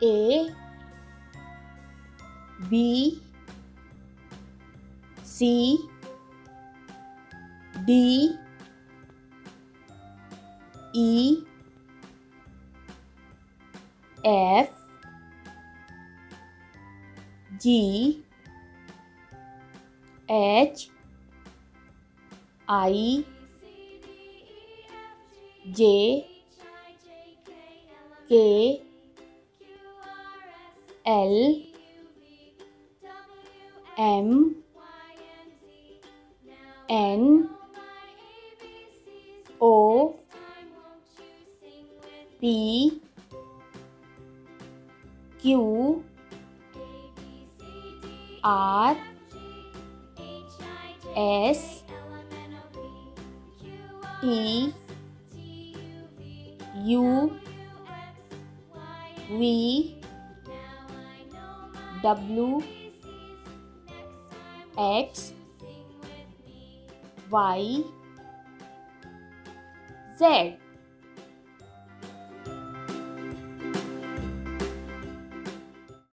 A B C D E F G H I J K L M N O P Q R S T U V W X Y Z.